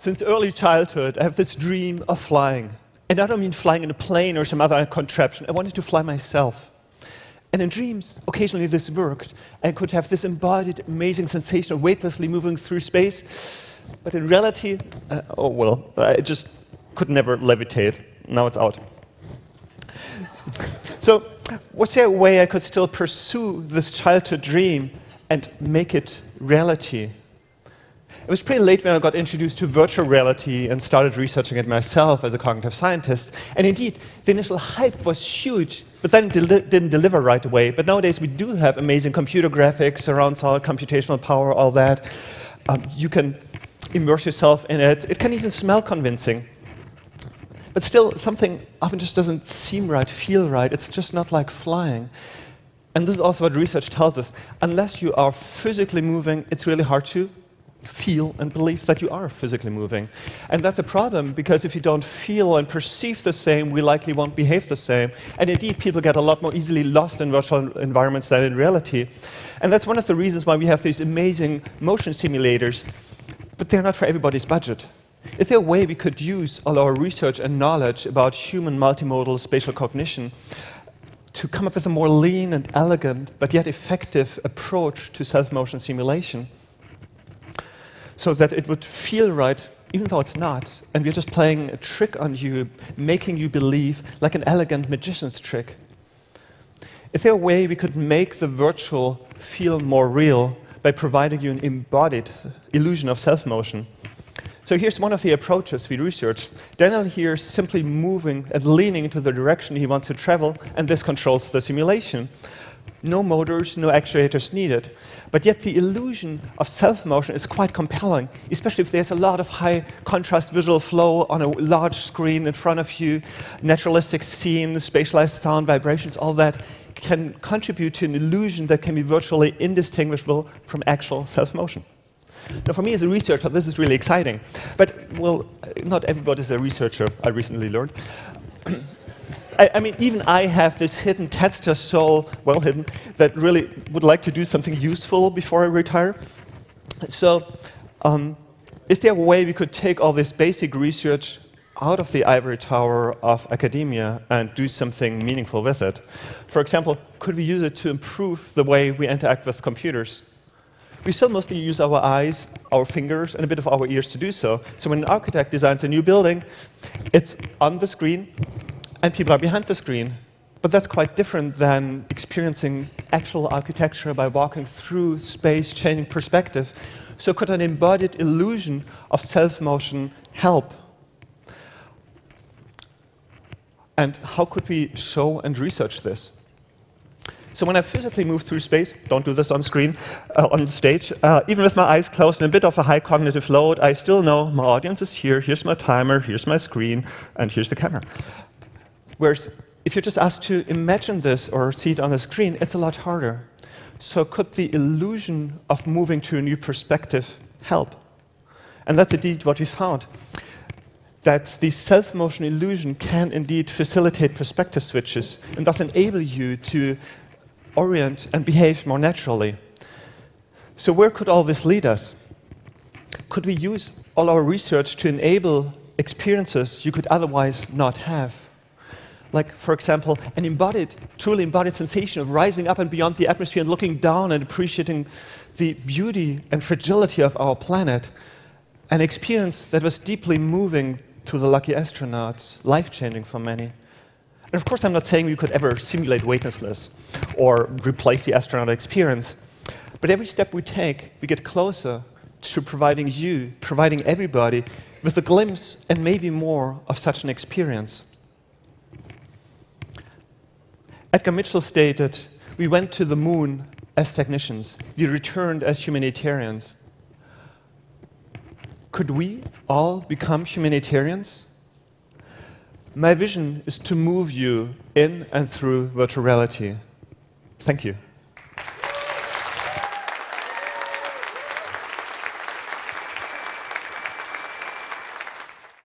Since early childhood, I have this dream of flying. And I don't mean flying in a plane or some other contraption. I wanted to fly myself. And in dreams, occasionally this worked. I could have this embodied, amazing sensation of weightlessly moving through space. But in reality, I just could never levitate. Now it's out. So, was there a way I could still pursue this childhood dream and make it reality? It was pretty late when I got introduced to virtual reality and started researching it myself as a cognitive scientist. And indeed, the initial hype was huge, but then didn't deliver right away. But nowadays, we do have amazing computer graphics, surround sound, computational power, all that. You can immerse yourself in it. It can even smell convincing. But still, something often just doesn't seem right, feel right. It's just not like flying. And this is also what research tells us. Unless you are physically moving, it's really hard to feel and believe that you are physically moving. And that's a problem, because if you don't feel and perceive the same, we likely won't behave the same. And indeed, people get a lot more easily lost in virtual environments than in reality. And that's one of the reasons why we have these amazing motion simulators, but they're not for everybody's budget. Is there a way we could use all our research and knowledge about human multimodal spatial cognition to come up with a more lean and elegant, but yet effective approach to self-motion simulation, so that it would feel right, even though it's not, and we're just playing a trick on you, making you believe, like an elegant magician's trick? Is there a way we could make the virtual feel more real by providing you an embodied illusion of self-motion? So here's one of the approaches we researched. Daniel here is simply moving and leaning into the direction he wants to travel, and this controls the simulation. No motors, no actuators needed. But yet the illusion of self-motion is quite compelling, especially if there's a lot of high contrast visual flow on a large screen in front of you, naturalistic scenes, spatialized sound, vibrations, all that can contribute to an illusion that can be virtually indistinguishable from actual self-motion. Now, for me as a researcher, this is really exciting. But, well, not everybody's a researcher, I recently learned. I mean, even I have this hidden tester soul, well hidden, that really would like to do something useful before I retire. So, is there a way we could take all this basic research out of the ivory tower of academia and do something meaningful with it? For example, could we use it to improve the way we interact with computers? We still mostly use our eyes, our fingers, and a bit of our ears to do so. So when an architect designs a new building, it's on the screen, and people are behind the screen. But that's quite different than experiencing actual architecture by walking through space, changing perspective. So could an embodied illusion of self-motion help? And how could we show and research this? So when I physically move through space, don't do this on screen, on the stage, even with my eyes closed and a bit of a high cognitive load, I still know my audience is here, here's my timer, here's my screen, and here's the camera. Whereas if you're just asked to imagine this or see it on the screen, it's a lot harder. So could the illusion of moving to a new perspective help? And that's indeed what we found, that the self-motion illusion can indeed facilitate perspective switches and thus enable you to orient and behave more naturally. So where could all this lead us? Could we use all our research to enable experiences you could otherwise not have? Like, for example, an embodied, truly embodied sensation of rising up and beyond the atmosphere and looking down and appreciating the beauty and fragility of our planet. An experience that was deeply moving to the lucky astronauts, life-changing for many. And of course, I'm not saying we could ever simulate weightlessness or replace the astronaut experience. But every step we take, we get closer to providing you, providing everybody, with a glimpse and maybe more of such an experience. Edgar Mitchell stated, "We went to the moon as technicians. We returned as humanitarians." Could we all become humanitarians? My vision is to move you in and through virtual reality. Thank you.